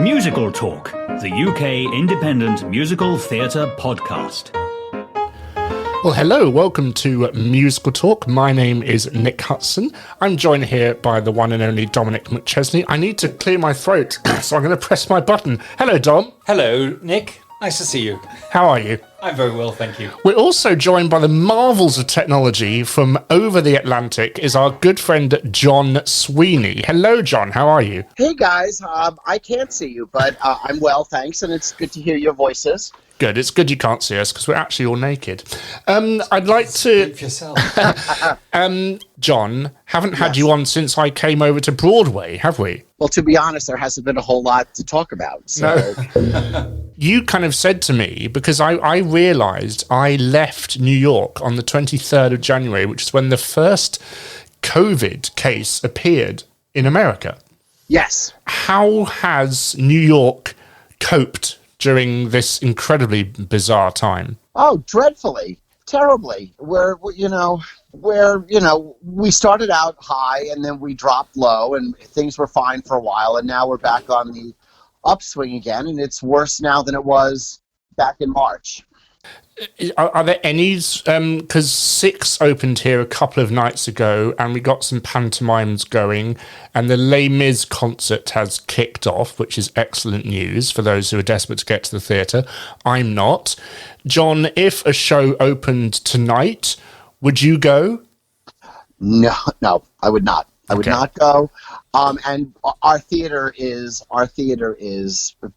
Musical Talk, the UK independent musical theatre podcast. Well, hello, welcome to Musical Talk. My name is Nick Hudson. I'm joined here by the one and only Dominic McChesney. I need to clear my throat, so I'm going to press my button. Hello, Dom. Hello, Nick. Nice to see you. How are you? I'm very well, thank you. We're also joined by the marvels of technology from over the Atlantic is our good friend John Sweeney. Hello, John. How are you? Hey, guys. I can't see you, but I'm well, thanks, and it's good to hear your voices. Good. It's good you can't see us because we're actually all naked. I'd like to... Speak for yourself. John, haven't had Yes. you on since I came over to Broadway, have we? Well, to be honest, there hasn't been a whole lot to talk about. So. No. You kind of said to me, because I realised I left New York on the 23rd of January, which is when the first COVID case appeared in America. Yes. How has New York coped during this incredibly bizarre time? Oh, dreadfully, terribly. We started out high and then we dropped low and things were fine for a while, and now we're back on the upswing again, and it's worse now than it was back in March. Are there any, because Six opened here a couple of nights ago and we got some pantomimes going, and the Les Mis concert has kicked off, which is excellent news for those who are desperate to get to the theatre. I'm not. John, if a show opened tonight, would you go? No, I would not. I would Okay. not go. And our theater is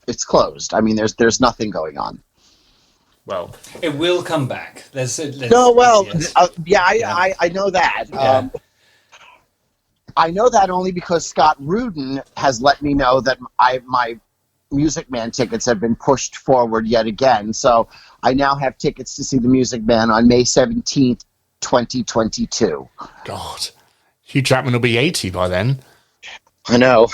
it's closed. I mean, there's nothing going on. Well, It will come back. Yes. I know that. Yeah. I know that only because Scott Rudin has let me know that my Music Man tickets have been pushed forward yet again. So I now have tickets to see the Music Man on May 17th, 2022. God. Hugh Jackman will be 80 by then. I know.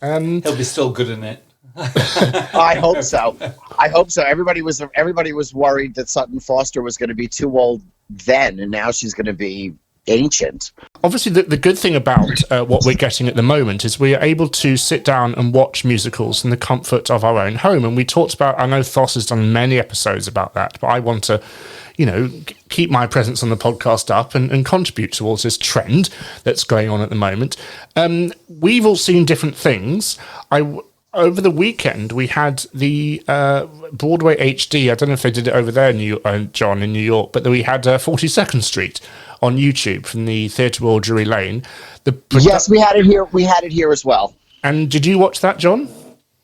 He'll be still good in it. I hope so. I hope so. Everybody was worried that Sutton Foster was going to be too old then, and now she's going to be ancient. Obviously, the good thing about what we're getting at the moment is we are able to sit down and watch musicals in the comfort of our own home. And we talked about, I know Thos has done many episodes about that, but I want to, keep my presence on the podcast up and contribute towards this trend that's going on at the moment. We've all seen different things. Over the weekend, we had the Broadway HD. I don't know if they did it over there, John, in New York, but we had 42nd Street on YouTube from the Theatre Royal Drury Lane. Yes, we had it here. We had it here as well. And did you watch that, John?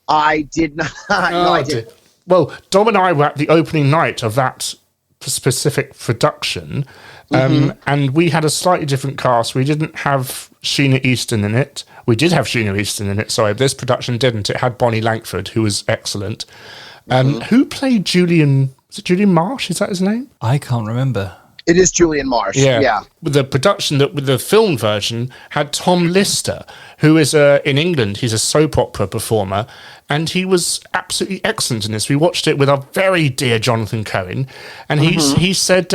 I did not. No, I did. Well, Dom and I were at the opening night of that specific production, and we had a slightly different cast. We didn't have Sheena Easton in it. We did have Sheena Easton in it, sorry. This production didn't. It had Bonnie Langford, who was excellent. Who played Julian? Was it Julian Marsh? Is that his name? I can't remember. It is Julian Marsh. Yeah. With the production, with the film version, had Tom Lister, who is in England. He's a soap opera performer, and he was absolutely excellent in this. We watched it with our very dear Jonathan Cohen, and he said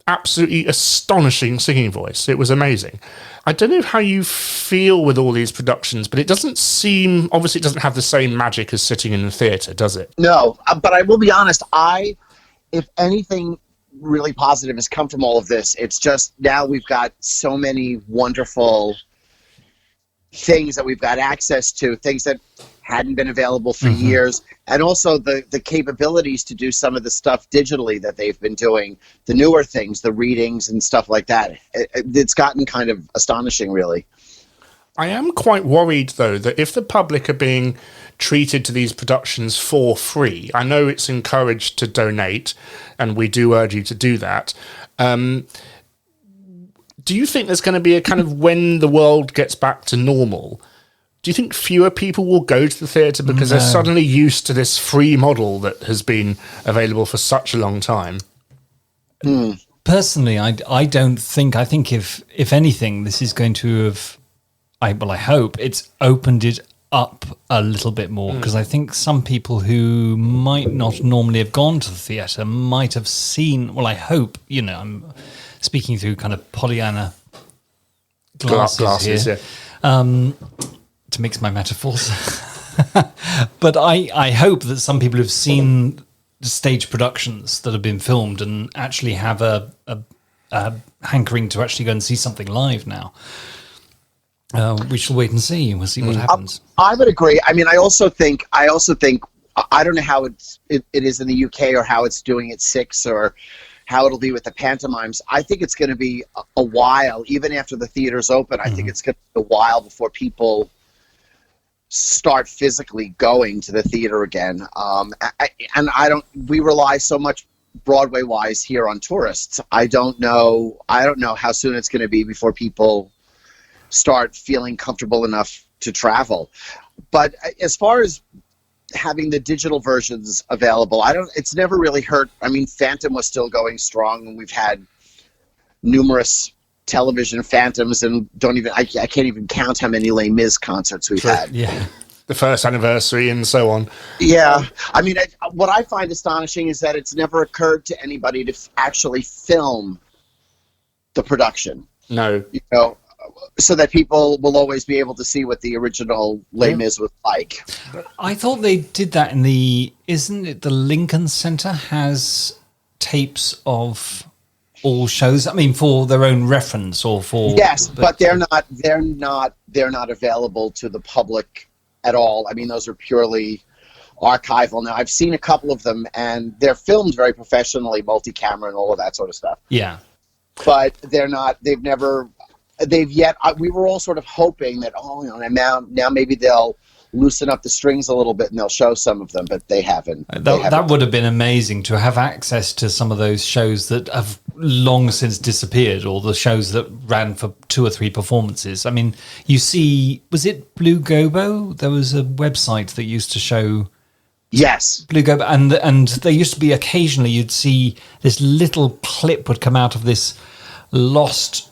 absolutely astonishing singing voice. It was amazing. I don't know how you feel with all these productions, but it doesn't seem, obviously it doesn't have the same magic as sitting in the theatre, does it? No, but I will be honest. If anything really positive has come from all of this, it's just now we've got so many wonderful things that we've got access to, things that hadn't been available for years, and also the capabilities to do some of the stuff digitally that they've been doing, the newer things, the readings and stuff like that. It's gotten kind of astonishing, really. I am quite worried, though, that if the public are being treated to these productions for free, I know it's encouraged to donate, and we do urge you to do that. Do you think there's going to be a kind of, when the world gets back to normal, do you think fewer people will go to the theatre because they're suddenly used to this free model that has been available for such a long time? Personally, I don't think. I think if anything, this is going to have. I hope it's opened it up a little bit more, because I think some people who might not normally have gone to the theatre might have seen. Well, I hope. I'm speaking through kind of Pollyanna glasses here. Yeah. To mix my metaphors. But I hope that some people have seen the stage productions that have been filmed and actually have a hankering to actually go and see something live now. We shall wait and see. We'll see what happens. I would agree. I mean, I also think I don't know how it is in the UK or how it's doing at Six or how it'll be with the pantomimes. I think it's going to be a while, even after the theaters open. I think it's going to be a while before people start physically going to the theater again. We rely so much Broadway wise here on tourists. I don't know how soon it's going to be before people start feeling comfortable enough to travel. But as far as having the digital versions available, it's never really hurt. I mean, Phantom was still going strong, and we've had numerous television Phantoms, and I can't even count how many Les Mis concerts we've had. Yeah. The first anniversary and so on. Yeah. I mean, what I find astonishing is that it's never occurred to anybody to actually film the production. No. You know, so that people will always be able to see what the original Les Mis was like. I thought they did that isn't it the Lincoln Center has tapes of all shows? I mean, for their own reference or for... Yes, but they're not available to the public at all. I mean, those are purely archival. Now, I've seen a couple of them, and they're filmed very professionally, multi-camera and all of that sort of stuff. Yeah. But we were all sort of hoping that, now maybe they'll loosen up the strings a little bit and they'll show some of them, but they haven't. That would have been amazing to have access to some of those shows that have long since disappeared, or the shows that ran for 2 or 3 performances. I mean, you see, was it Blue Gobo? There was a website that used to show... Yes. Blue Gobo, and there used to be occasionally you'd see this little clip would come out of this lost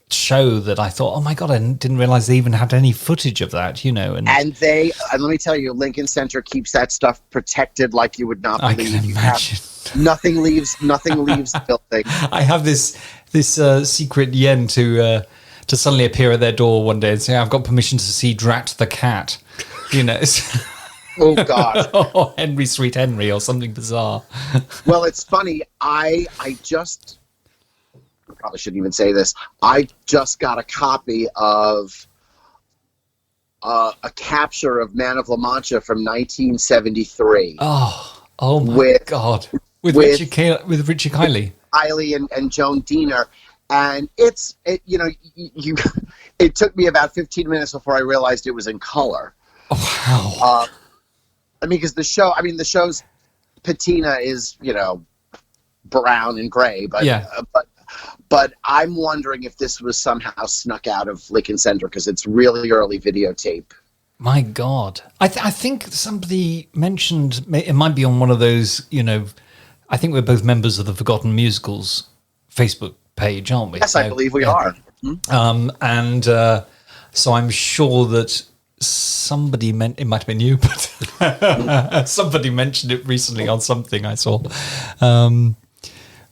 show that I thought, oh my God, I didn't realize they even had any footage of that, And let me tell you, Lincoln Center keeps that stuff protected like you would not believe. I can imagine. Nothing leaves the building. I have this secret yen to suddenly appear at their door one day and say, I've got permission to see Drat the cat, Oh God. or Henry Sweet Henry or something bizarre. Well, it's funny. I probably shouldn't even say this. I just got a copy of a capture of Man of La Mancha from 1973. Oh my God! With Richie Kiley, and Joan Diener, and it took me about 15 minutes before I realized it was in color. Oh, wow! Because the show's patina is brown and gray, but yeah. But I'm wondering if this was somehow snuck out of Lincoln Center because it's really early videotape. My God. I think somebody mentioned, it might be on one of those, I think we're both members of the Forgotten Musicals Facebook page, aren't we? Yes, I believe we are. So I'm sure that somebody it might have been you, but somebody mentioned it recently on something I saw.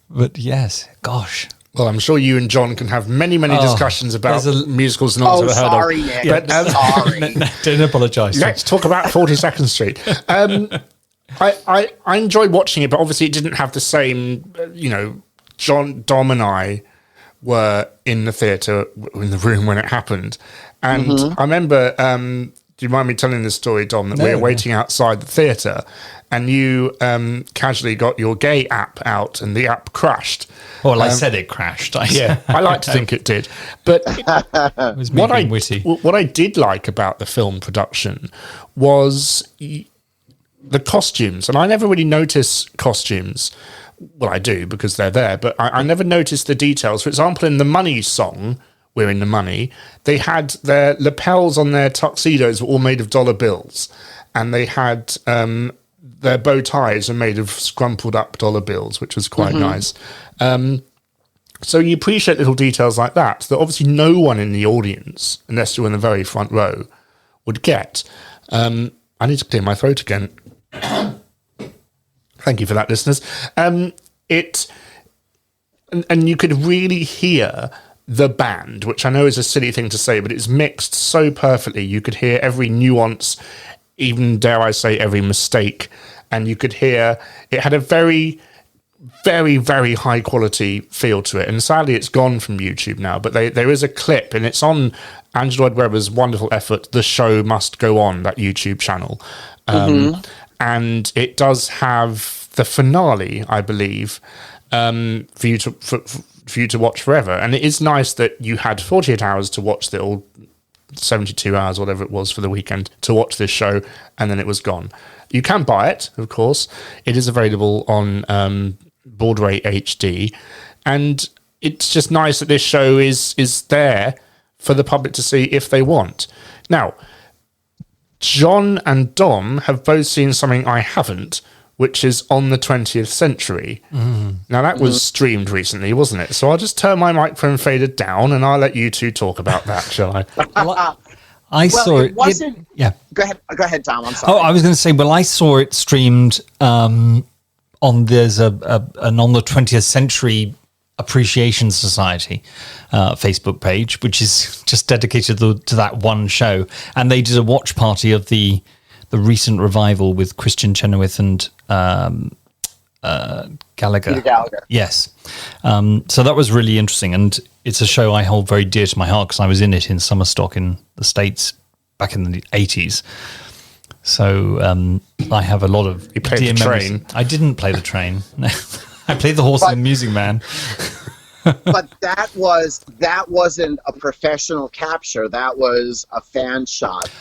But yes, gosh. Well, I'm sure you and John can have many discussions about musicals and all that I've heard of. Nick. But, sorry. Don't apologise. Let's talk about 42nd Street. I enjoyed watching it, but obviously it didn't have the same, John, Dom and I were in the theatre, in the room when it happened. And I remember, do you mind me telling this story, Dom, that we were waiting outside the theatre and you casually got your gay app out and the app crashed. Well, I said it crashed. I like to think it did. But it was me being witty. What I did like about the film production was the costumes. And I never really notice costumes. Well, I do because they're there, but I never noticed the details. For example, in the Money song, We're in the Money, they had their lapels on their tuxedos were all made of dollar bills. And they had... their bow ties are made of scrumpled up dollar bills, which was quite nice. So you appreciate little details like that obviously no one in the audience, unless you're in the very front row, would get. I need to clear my throat again. Thank you for that, listeners. And you could really hear the band, which I know is a silly thing to say, but it's mixed so perfectly. You could hear every nuance. even dare I say every mistake, and you could hear it had a very, very, very high quality feel to it. And sadly, it's gone from YouTube now, but there is a clip, and it's on Andrew Lloyd Webber's wonderful effort, The Show Must Go On, that YouTube channel. And it does have the finale, I believe, for you to watch forever. And it is nice that you had 48 hours to watch the old 72 hours, whatever it was, for the weekend to watch this show, and then it was gone. You can buy it, of course. It is available on Broadway HD, and it's just nice that this show is there for the public to see if they want. Now, John and Dom have both seen something I haven't, which is On the 20th Century. Now, that was streamed recently, wasn't it? So I'll just turn my microphone fader down, and I'll let you two talk about that, shall I? I saw it. Yeah. Go ahead, Tom. I'm sorry. Oh, I was going to say, well, I saw it streamed there's an On the 20th Century Appreciation Society Facebook page, which is just dedicated to that one show. And they did a watch party of the recent revival with Christian Chenoweth and Gallagher. Peter Gallagher. Yes. So that was really interesting. And it's a show I hold very dear to my heart because I was in it in summer stock in the States back in the 80s. So I have a lot of You played dear the memories. train. I didn't play the train. I played the horse and the music man. But that wasn't a professional capture. That was a fan shot.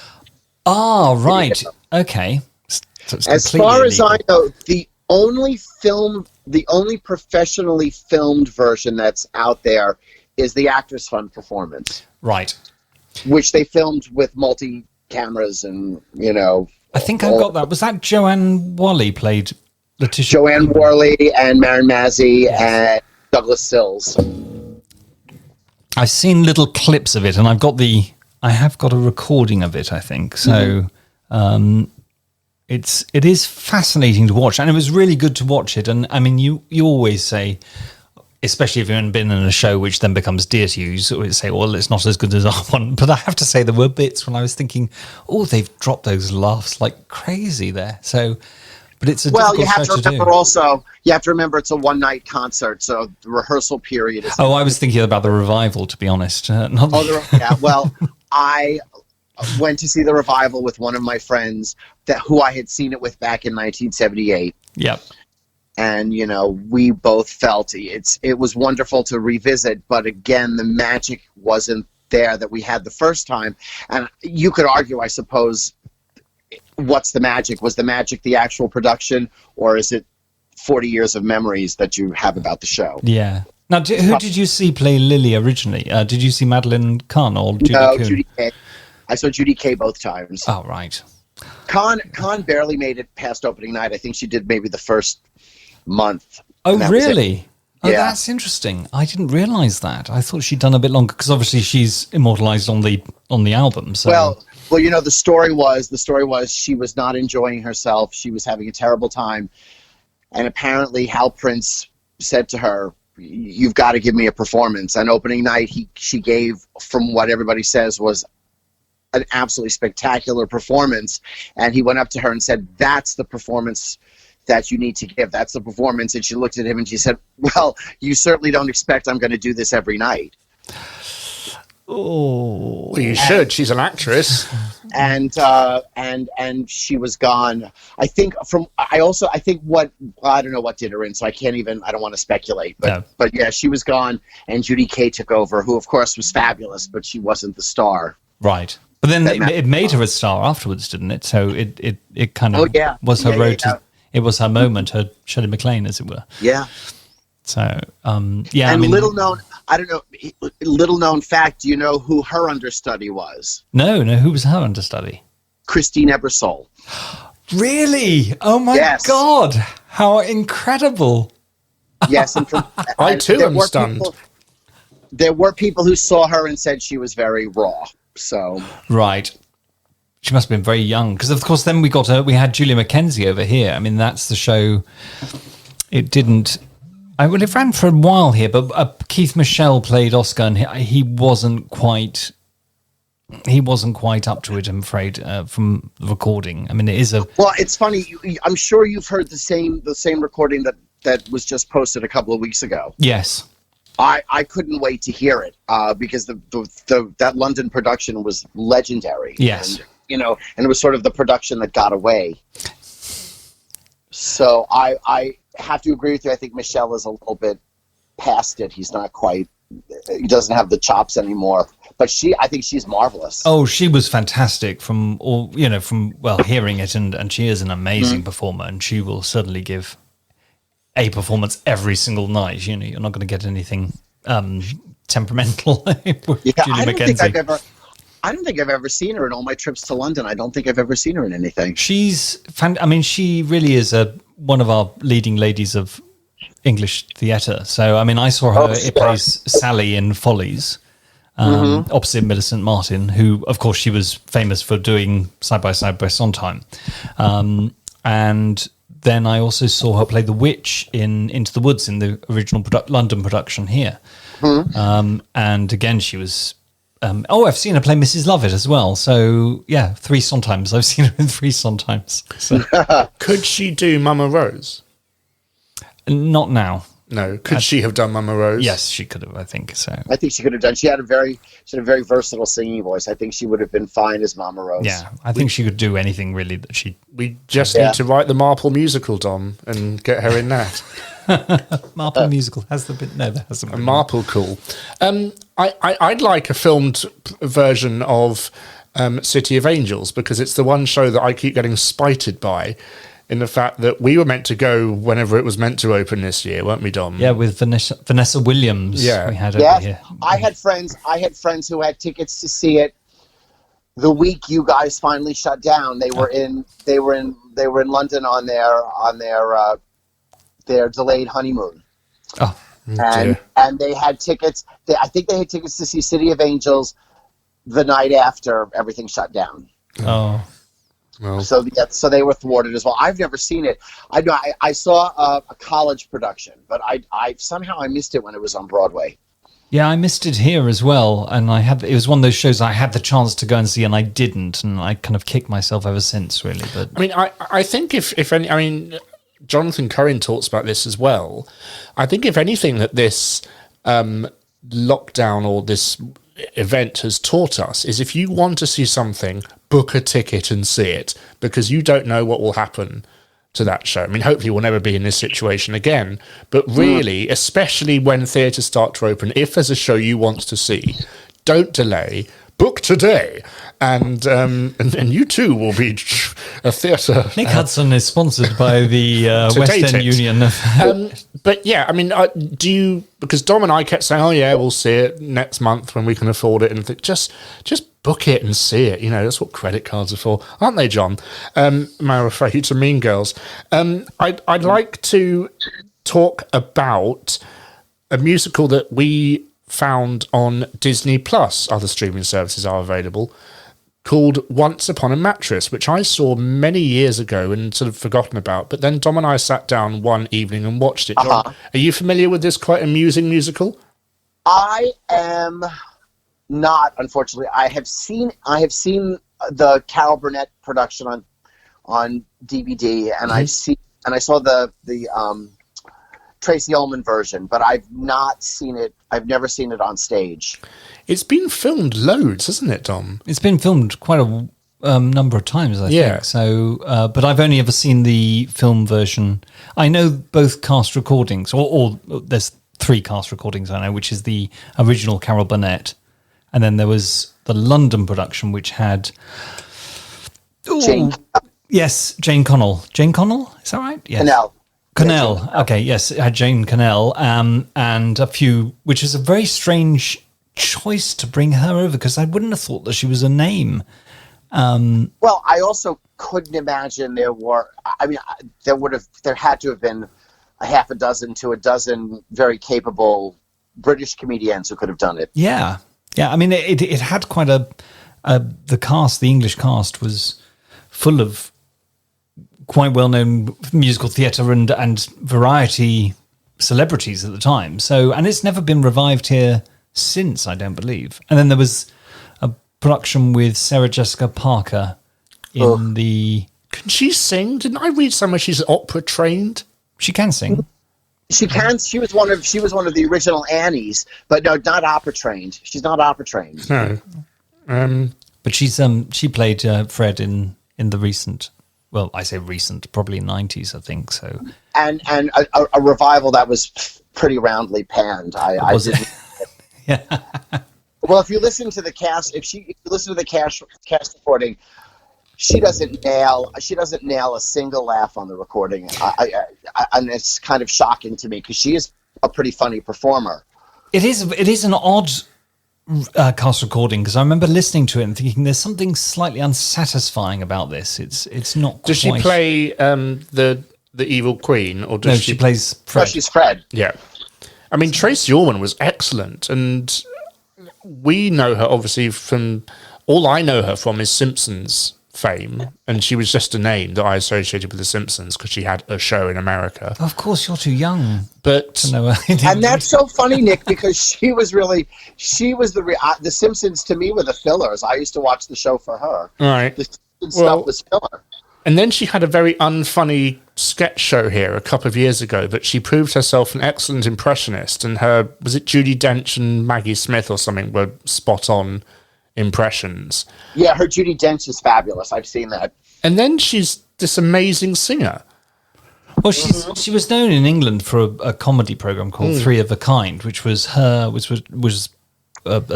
Ah, right. Okay. So it's As completely far as illegal. I know, the only professionally filmed version that's out there is the Actors Fund performance, Right. which they filmed with multi cameras and I think I've got that. Was that Joanne Whalley played Letitia? Joanne Worley and Marin Mazzie and Douglas Sills. I've seen little clips of it, and I have got a recording of it, I think. So it is fascinating to watch, and it was really good to watch it. And I mean, you always say, especially if you haven't been in a show which then becomes dear to you, you sort of say, well, it's not as good as our one. But I have to say, there were bits when I was thinking, oh, they've dropped those laughs like crazy there. So, but it's a Well, difficult you have show to to remember do. also, you have to remember it's a one-night concert, so the rehearsal period is... Oh, I was thinking about the revival, to be honest. Not yeah, well, I went to see the revival with one of my friends who I had seen it with back in 1978. Yep. And, we both felt it was wonderful to revisit, but again, the magic wasn't there that we had the first time. And you could argue, I suppose, what's the magic? Was the magic the actual production, or is it 40 years of memories that you have about the show? Yeah. Now, who did you see play Lily originally? Did you see Madeline Kahn or Judy No, Kuhn? Judy Kay. I saw Judy Kay both times. Oh, right. Kahn barely made it past opening night. I think she did maybe the first month. Oh, and that was it. really? Oh, Yeah. that's interesting. I didn't realise that. I thought she'd done a bit longer because obviously she's immortalised on the album. So. Well, the story was she was not enjoying herself. She was having a terrible time, and apparently Hal Prince said to her, "You've got to give me a performance." And opening night, she gave, from what everybody says, was an absolutely spectacular performance. And he went up to her and said, "That's the performance that you need to give. That's the performance." And she looked at him and she said, "Well, you certainly don't expect I'm going to do this every night." Oh, Well, you should. She's an actress. And she was gone. I think I don't know what did her in, so I don't want to speculate. But yeah, she was gone, and Judy Kay took over, who of course was fabulous, but she wasn't the star. right. But then it made her a star afterwards, didn't it? So it kind of was her road to. It was her moment, her Shirley MacLaine, as it were. Yeah. So yeah. And little known fact, do you know who her understudy was? No. Who was her understudy? Christine Ebersole. Really? Oh my God! How incredible! Yes, and I too am stunned. There were people who saw her and said she was very raw. So Right. She must have been very young because, of course, then we had Julia Mackenzie over here. I mean, that's the show. It didn't. It ran for a while here, but Keith Michelle played Oscar, and he wasn't quite he wasn't quite up to it, I'm afraid, from the recording. I mean, it is a... Well, it's funny. I'm sure you've heard the same recording that was just posted a couple of weeks ago. Yes. I couldn't wait to hear it because that London production was legendary. Yes. And, and it was sort of the production that got away. So I have to agree with you. I think Michel is a little bit past it. He's not quite... He doesn't have the chops anymore. But I think she's marvelous. Oh, she was fantastic from hearing it, and she is an amazing performer, and she will certainly give a performance every single night. You're not going to get anything temperamental with Julie McKenzie. I don't think I've ever seen her in all my trips to London. I don't think I've ever seen her in anything. She really is one of our leading ladies of English theatre. So, I mean, I saw her. It plays Sally in Follies. Opposite Millicent Martin, who, of course, she was famous for doing Side by Side by Sondheim. And then I also saw her play the witch in Into the Woods in the original London production here. And again, she was... I've seen her play Mrs. Lovett as well. So, yeah, 3 Sondheims. I've seen her in 3 Sondheims. So. Could she do Mama Rose? Not now. No. Could she have done Mama Rose? Yes, she could have, I think. So I think she could have done. She had a very versatile singing voice. I think she would have been fine as Mama Rose. Yeah, I think she could do anything really that she... We just need to write the Marple musical, Dom, and get her in that. Marple musical has there been? No, there hasn't been. Marple cool. I'd like a filmed version of City of Angels, because it's the one show that I keep getting spited by, in the fact that we were meant to go whenever it was meant to open this year, weren't we, Dom? Yeah, with Vanessa Williams. Yeah, we had over here. I had friends who had tickets to see it the week you guys finally shut down. They were in London on their delayed honeymoon. Oh, and they had tickets. I think they had tickets to see City of Angels the night after everything shut down. Oh. Well. So they were thwarted as well. I've never seen it. I saw a college production, but I somehow missed it when it was on Broadway. Yeah, I missed it here as well, and it was one of those shows I had the chance to go and see, and I didn't, and I kind of kicked myself ever since, really. But I mean, I think if any, I mean, Jonathan Cohen talks about this as well. I think if anything that this lockdown or this event has taught us is, if you want to see something, book a ticket and see it, because you don't know what will happen to that show. I mean, hopefully we'll never be in this situation again, but really, especially when theatres start to open, if there's a show you want to see, don't delay, book today, and you too will be a theatre. Nick Hudson is sponsored by the West End Union. But yeah, I mean, because Dom and I kept saying, oh yeah, we'll see it next month when we can afford it, and just book it and see it. That's what credit cards are for, aren't they, John? Am I afraid to Mean Girls? I'd like to talk about a musical that we found on Disney Plus. Other streaming services are available, called Once Upon a Mattress, which I saw many years ago and sort of forgotten about. But then Dom and I sat down one evening and watched it. John, are you familiar with this quite amusing musical? I am not, unfortunately. I have seen the Carol Burnett production on DVD, and I saw the Tracy Ullman version, but I've not seen it. I've never seen it on stage. It's been filmed loads, hasn't it, Dom? It's been filmed quite a number of times, I think. So, but I've only ever seen the film version. I know both cast recordings, or there's 3 cast recordings I know, which is the original Carol Burnett, and then there was the London production, which had Jane Connell. Jane Connell, is that right? Yes. Connell. Okay, yes, it had Jane Connell, and a few, which is a very strange choice to bring her over, because I wouldn't have thought that she was a name. Well, I also couldn't imagine there had to have been a half a dozen to a dozen very capable British comedians who could have done it. Yeah. I mean, it had quite the cast. The English cast was full of quite well-known musical theatre and variety celebrities at the time. So, and it's never been revived here since, I don't believe. And then there was production with Sarah Jessica Parker in the... Can she sing? Didn't I read somewhere she's opera trained? She can sing. She can. She was one of the original Annies, but no, not opera trained. She's not opera trained. No. But she played Fred in the recent... Well, I say recent, probably 90s, I think. So, and a revival that was pretty roundly panned. I didn't. Yeah. Well, if you listen to the cast, if you listen to the cast recording, she doesn't nail a single laugh on the recording. And it's kind of shocking to me because she is a pretty funny performer. It is an odd cast recording because I remember listening to it and thinking there's something slightly unsatisfying about this. It's not. Does she play the evil queen, or does she plays Fred? No, she's Fred. Yeah, I mean Tracy Ullman was excellent, and we know her obviously from all I know her from is Simpsons fame, and she was just a name that I associated with the Simpsons because she had a show in America. Of course, you're too young. But to know and that's so funny, Nick, because she was the Simpsons to me were the fillers. I used to watch the show for her. Right. The Simpsons stuff was filler. And then she had a very unfunny sketch show here a couple of years ago, but she proved herself an excellent impressionist, and was it Judi Dench and Maggie Smith or something were spot on impressions. Yeah, her Judi Dench is fabulous. I've seen that. And then she's this amazing singer. Well, she was known in England for a comedy program called Three of a Kind, which was a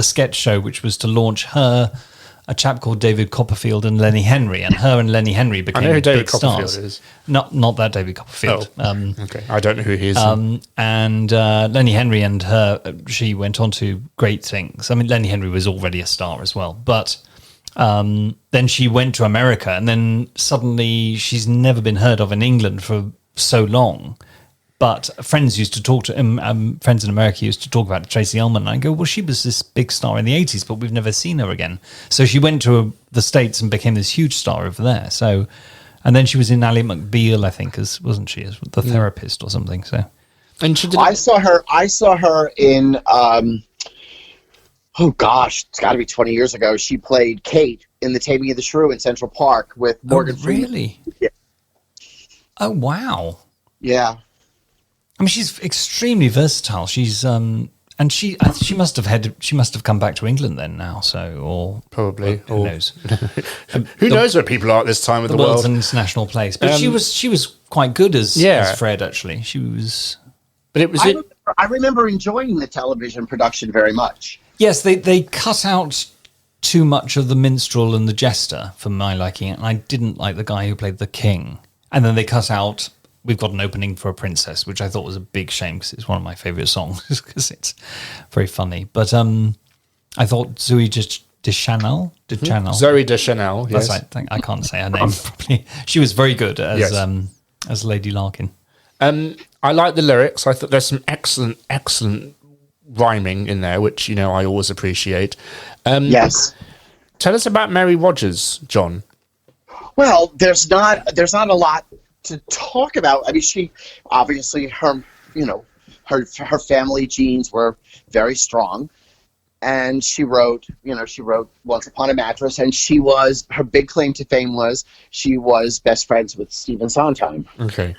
sketch show which was to launch her, a chap called David Copperfield, and Lenny Henry, and her and Lenny Henry became I know who David big Copperfield stars. is. Not that David Copperfield. Oh, okay. I don't know who he is. And Lenny Henry and her, she went on to great things. I mean, Lenny Henry was already a star as well, but then she went to America, and then suddenly she's never been heard of in England for so long. But friends used to talk to him. Friends in America used to talk about Tracy Ullman. And I go, well, she was this big star in the 80s, but we've never seen her again. So she went to the States and became this huge star over there. So, and then she was in Ally McBeal, I think, wasn't she, as the therapist or something? So, and she did. I saw her in. Oh gosh, it's got to be 20 years ago. She played Kate in The Taming of the Shrew in Central Park with Morgan Freeman. Really? Yeah. Oh wow. Yeah. I mean, she's extremely versatile. She's and she must have come back to England then now. So or probably who knows? Who knows where people are at this time of the world? World's an international place, but she was quite good as Fred. Actually, she was. But it was. I remember enjoying the television production very much. Yes, they cut out too much of the minstrel and the jester for my liking, and I didn't like the guy who played the king. And then they cut out We've Got an Opening for a Princess, which I thought was a big shame because it's one of my favourite songs because it's very funny. But I thought Zooey Deschanel. Zooey Deschanel, yes. That's right. I can't say her name properly. She was very good as Lady Larkin. I like the lyrics. I thought there's some excellent rhyming in there, which I always appreciate. Yes. Tell us about Mary Rogers, John. Well, there's not a lot to talk about. I mean, she obviously her family genes were very strong, and she wrote Once Upon a Mattress, and her big claim to fame was she was best friends with Stephen Sondheim. Okay,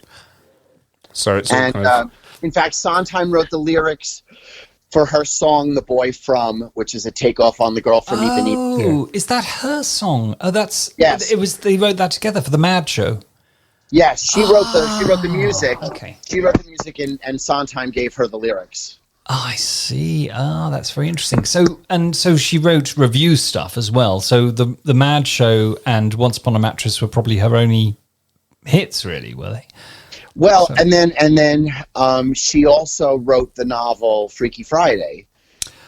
so it's in fact, Sondheim wrote the lyrics for her song "The Boy From," which is a takeoff on "The Girl from Ipanema." Oh, is that her song? Oh, yes. It was. They wrote that together for the Mad Show. Yes, she wrote the music. Okay. She wrote the music, and Sondheim gave her the lyrics. Oh, I see. That's very interesting. So she wrote review stuff as well. So the Mad Show and Once Upon a Mattress were probably her only hits, really, were they? Well, and then she also wrote the novel Freaky Friday,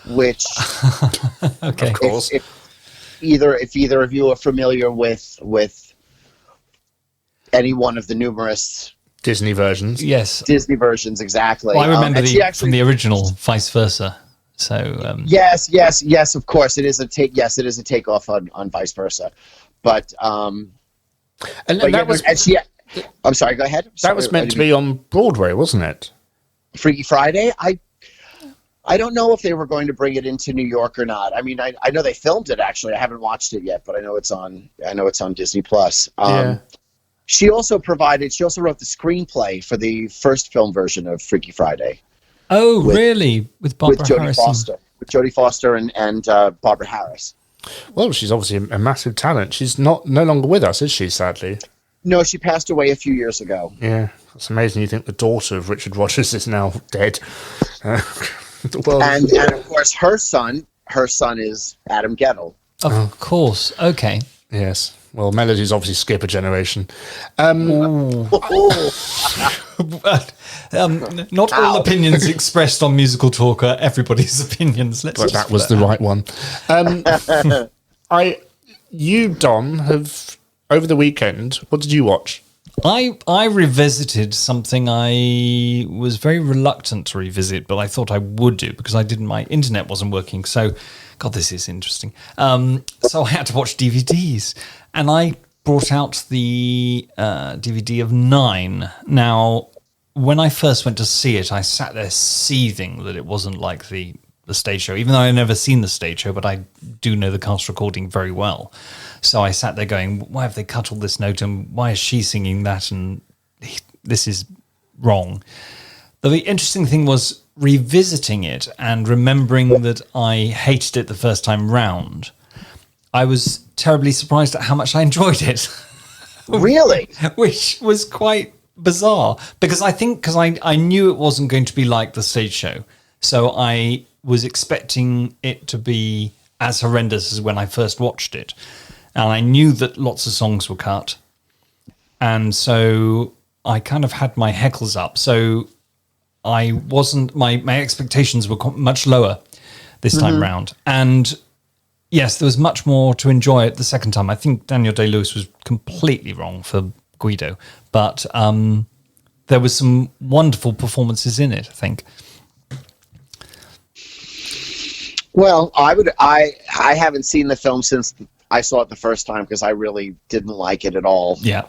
which okay, of course. If either of you are familiar with any one of the numerous Disney versions, yes, Disney versions, exactly. Well, I remember from the original, vice versa. So yes, of course, it is a take. Yes, it is a takeoff on vice versa, but I'm sorry. Go ahead. That was meant to be on Broadway, wasn't it? Freaky Friday. I don't know if they were going to bring it into New York or not. I mean, I know they filmed it actually. I haven't watched it yet, but I know it's on Disney Plus. Yeah. She also wrote the screenplay for the first film version of Freaky Friday. Oh, really? With Barbara Harrison. With Jodie Foster and Barbara Harris. Well, she's obviously a massive talent. She's no longer with us, is she, sadly? No, she passed away a few years ago. Yeah, it's amazing. You think the daughter of Richard Rodgers is now dead. Well, and of course, her son is Adam Gettle. Of course. Okay. Yes. Well, Melody's obviously skip a generation. Not all opinions expressed on Musical Talk are everybody's opinions. But that was the right one. You, Dom, have over the weekend. What did you watch? I revisited something I was very reluctant to revisit, but I thought I would do because my internet wasn't working. So, God, this is interesting. So I had to watch DVDs, and I brought out the DVD of 9. Now, when I first went to see it, I sat there seething that it wasn't like the stage show, even though I'd never seen the stage show, but I do know the cast recording very well. So I sat there going, why have they cut all this note, and why is she singing that, and this is wrong. The interesting thing was revisiting it and remembering that I hated it the first time round. I was terribly surprised at how much I enjoyed it. Really? Which was quite bizarre, because I knew it wasn't going to be like the stage show. So I was expecting it to be as horrendous as when I first watched it. And I knew that lots of songs were cut. And so I kind of had my heckles up. So I wasn't, my expectations were much lower this time round. And yes, there was much more to enjoy it the second time. I think Daniel Day-Lewis was completely wrong for Guido. But there was some wonderful performances in it, I think. Well, I haven't seen the film since I saw it the first time because I really didn't like it at all. Yeah.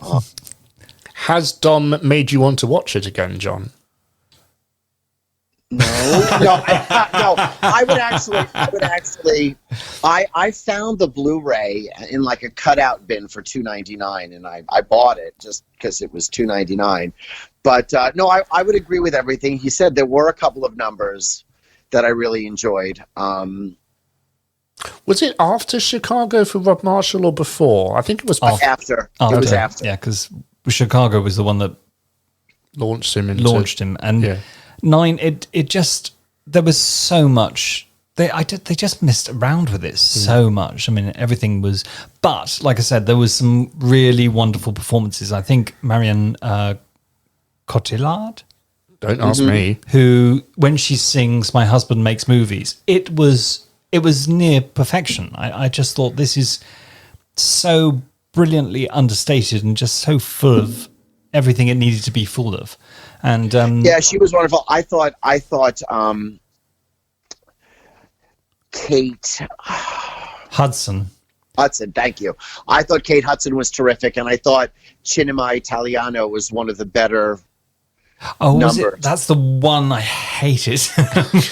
Has Dom made you want to watch it again, John? No. I would actually. I found the Blu-ray in like a cutout bin for $2.99, and I bought it just because it was $2.99. But no, I would agree with everything he said. There were a couple of numbers that I really enjoyed. Was it after Chicago for Rob Marshall or before? I think it was after. It was after. Yeah, because Chicago was the one that launched him. And 9, it just, there was so much. They just messed around with it so much. I mean, everything was, but like I said, there was some really wonderful performances. I think Marianne Cotillard. Don't ask me. Who, when she sings "My Husband Makes Movies," it was near perfection. I just thought this is so brilliantly understated and just so full of everything it needed to be full of. And yeah, she was wonderful. I thought Kate Hudson. Thank you. I thought Kate Hudson was terrific, and I thought Cinema Italiano was one of the better. Oh, numbers. That's the one I hated.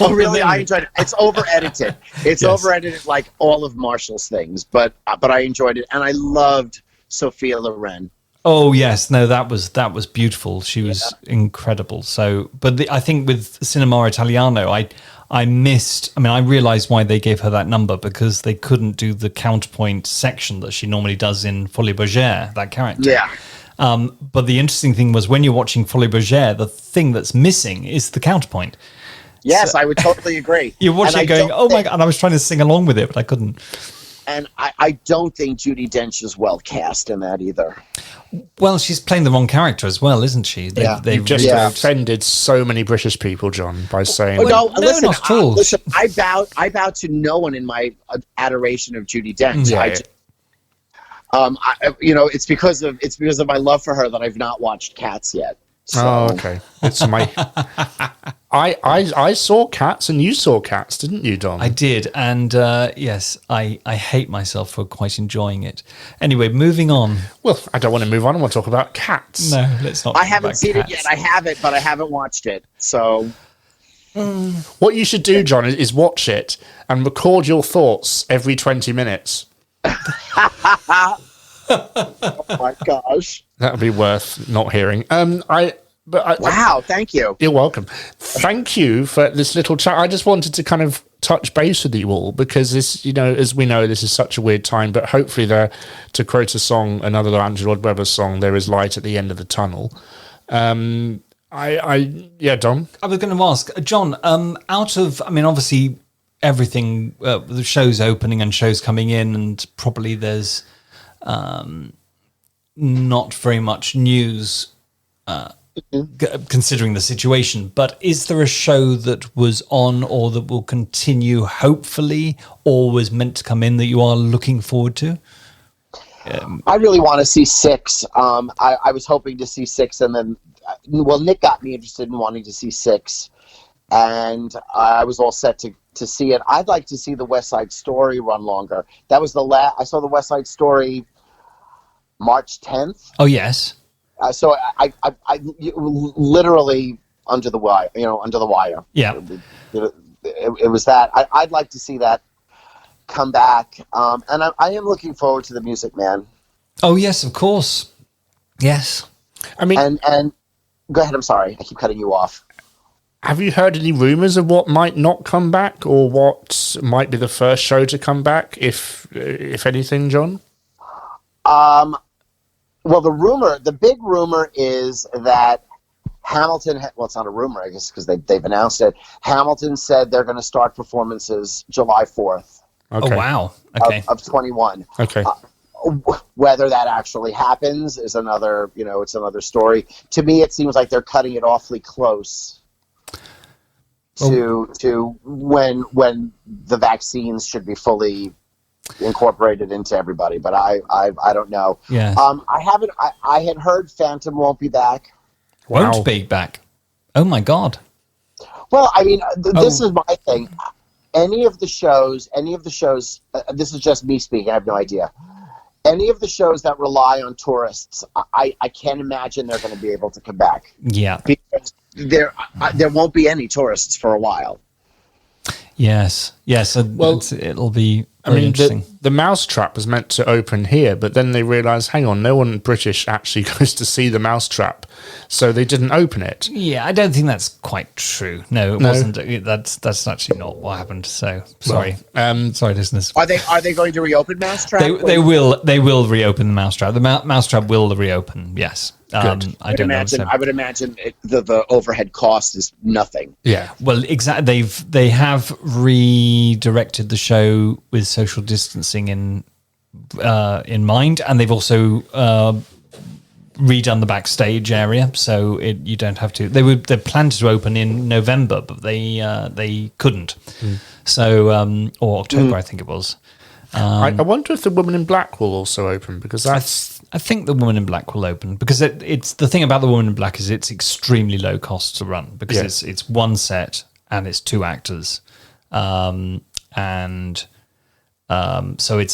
Oh, really? I enjoyed it. It's over-edited. It's over-edited like all of Marshall's things, but I enjoyed it, and I loved Sophia Loren. Oh yes, no, that was beautiful. She was incredible. So, but I think with Cinema Italiano, I missed. I mean, I realised why they gave her that number, because they couldn't do the counterpoint section that she normally does in Folie Bergère, that character. Yeah. But the interesting thing was, when you're watching Folie Bergère, the thing that's missing is the counterpoint. Yes, I would totally agree. You're watching it going, oh my God, and I was trying to sing along with it, but I couldn't. And I don't think Judi Dench is well cast in that either. Well, she's playing the wrong character as well, isn't she? They've just offended so many British people, John, by saying... No, listen, not at all. Listen, I bow to no one in my adoration of Judi Dench. It's because of my love for her that I've not watched Cats yet. So. Oh, okay. It's my. I saw Cats, and you saw Cats, didn't you, Dom? I did, and yes, I hate myself for quite enjoying it. Anyway, moving on. Well, I don't want to move on. I want to talk about Cats. No, let's not. I haven't seen it yet. I have it, but I haven't watched it. So. What you should do, John, is watch it and record your thoughts every 20 minutes. Oh my gosh! That would be worth not hearing. Wow, thank you. You're welcome. Thank you for this little chat. I just wanted to kind of touch base with you all because this, as we know, this is such a weird time, but hopefully to quote a song, another Andrew Lloyd Webber song, there is light at the end of the tunnel. Dom? I was going to ask, John, obviously everything, the show's opening and shows coming in, and probably there's not very much news considering the situation, but is there a show that was on or that will continue, hopefully, or was meant to come in that you are looking forward to? I really want to see 6. I was hoping to see 6, and then, Nick got me interested in wanting to see 6, and I was all set to see it. I'd like to see the West Side Story run longer. That was I saw the West Side Story March 10th. Oh, yes. So I literally under the wire, Yeah. It was that. I'd like to see that come back, and I am looking forward to the Music Man. Oh yes, of course. Yes. I mean, and go ahead. I'm sorry, I keep cutting you off. Have you heard any rumors of what might not come back, or what might be the first show to come back, if anything, John? Well, the big rumor is that Hamilton. Well, it's not a rumor, I guess, because they've announced it. Hamilton said they're going to start performances July 4th. Okay. Oh wow! Okay. Of 21. Okay. Whether that actually happens is another, it's another story. To me, it seems like they're cutting it awfully close to when the vaccines should be fully incorporated into everybody. But I don't know. Yeah. I had heard Phantom won't be back. Wow. Won't be back. Oh my God. Well, I mean, this is my thing. Any of the shows, this is just me speaking, I have no idea. Any of the shows that rely on tourists, I can't imagine they're going to be able to come back. Yeah. Because there won't be any tourists for a while. Yes. Well, it'll be very interesting. The Mousetrap was meant to open here, but then they realised, hang on, no one British actually goes to see the Mousetrap, so they didn't open it. Yeah, I don't think that's quite true. No, it wasn't. That's actually not what happened. So sorry, sorry, listeners. Are they going to reopen Mousetrap? They will reopen the Mousetrap. The Mousetrap will reopen. Yes. Good. I would imagine the overhead cost is nothing. Yeah. Well, exactly. They have redirected the show with social distancing in mind, and they've also redone the backstage area, so you don't have to. They planned to open in November, but they couldn't. So or October, I think it was. I wonder if the Woman in Black will also open, because I think the Woman in Black will open, because it's the thing about the Woman in Black is it's extremely low cost to run, because it's one set and it's 2 actors, so it's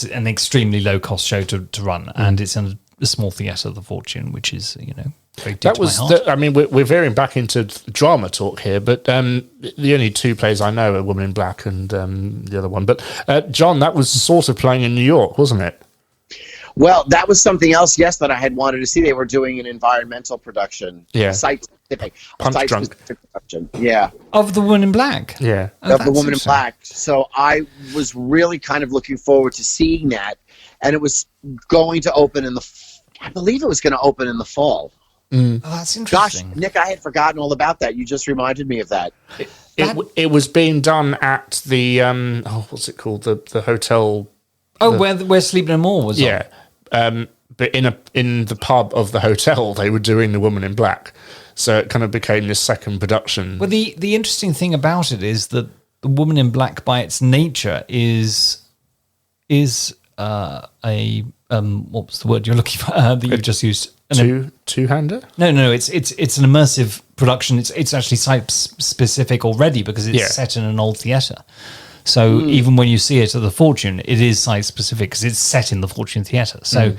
an extremely low cost show to run, and it's in a small theatre, the Fortune, which is very dear to my heart. We're veering back into drama talk here, but the only 2 plays I know are Woman in Black and the other one. But John, that was sort of playing in New York, wasn't it? Well, that was something else, yes, that I had wanted to see. They were doing an environmental production. Yeah. Site-specific. Punch Drunk. Site-specific production. Yeah. Of the Woman in Black. Yeah. Of the Woman in Black. So I was really kind of looking forward to seeing that. And it was going to open I believe it was going to open in the fall. Oh, that's interesting. Gosh, Nick, I had forgotten all about that. You just reminded me of that. It was being done at the, what's it called? The hotel. Oh, where Sleep No More was on. Yeah. But in the pub of the hotel, they were doing The Woman in Black, so it kind of became this second production. Well, the interesting thing about it is that The Woman in Black, by its nature, is a what was the word you're looking for that you just used? Two-hander? No. It's an immersive production. It's actually site specific already, because it's set in an old theatre. So even when you see it at the Fortune, it is site specific because it's set in the Fortune Theatre. So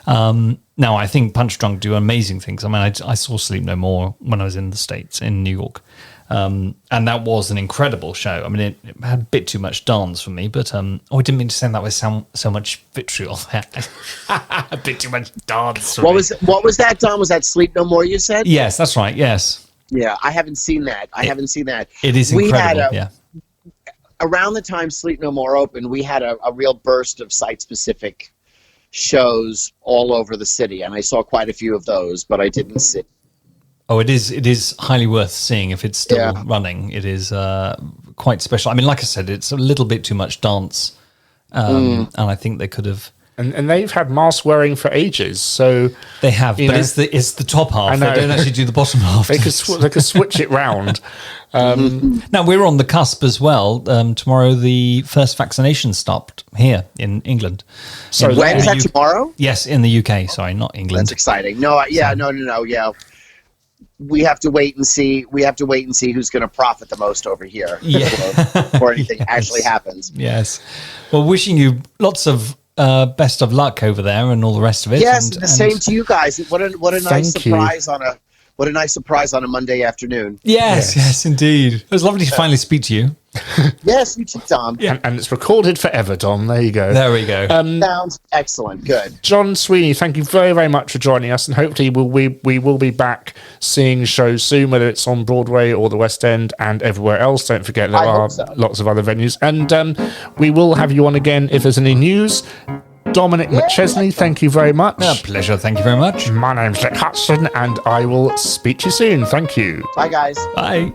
now I think Punch Drunk do amazing things. I mean, I saw Sleep No More when I was in the States, in New York. And that was an incredible show. I mean, it had a bit too much dance for me, but I didn't mean to say that with so much vitriol there. A bit too much dance. For What me. was that, Don? Was that Sleep No More? You said? Yes, that's right. Yes, Yeah, I haven't seen that. it is incredible. Yeah. Around the time Sleep No More opened, we had a real burst of site-specific shows all over the city, and I saw quite a few of those, but I didn't see. Oh, it is highly worth seeing if it's still running. It is quite special. I mean, like I said, it's a little bit too much dance, and I think they could have. And they've had mask wearing for ages, so They have, but it's the top half. They don't actually do the bottom half. they could switch it round. Now we're on the cusp as well. Tomorrow, the first vaccination stopped here in England. So When is that, tomorrow? Yes, in the UK. Sorry, not England. That's exciting. No. Yeah. We have to wait and see. We have to wait and see who's going to profit the most over here before anything actually happens. Yes. Well, wishing you lots of best of luck over there and all the rest of it. Yes, the same to you guys. What a nice Thank you. surprise on a Monday afternoon. Yes, indeed. It was lovely to finally speak to you. Yes, you too, Tom. Yeah. and it's recorded forever, Dom. There you go. There we go. Sounds excellent. Good. John Sweeney, thank you very, very much for joining us, and hopefully we will be back seeing shows soon, whether it's on Broadway or the West End and everywhere else. Don't forget there I are hope so. lots of other venues, and we will have you on again if there's any news. Dominic McChesney, thank you very much. A pleasure. Thank you very much. My name's Dick Hudson, and I will speak to you soon. Thank you. Bye, guys. Bye.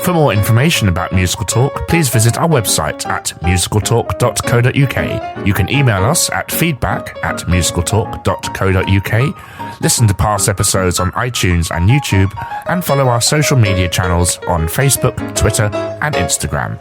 For more information about Musical Talk, please visit our website at musicaltalk.co.uk. You can email us at feedback@musicaltalk.co.uk, listen to past episodes on iTunes and YouTube, and follow our social media channels on Facebook, Twitter, and Instagram.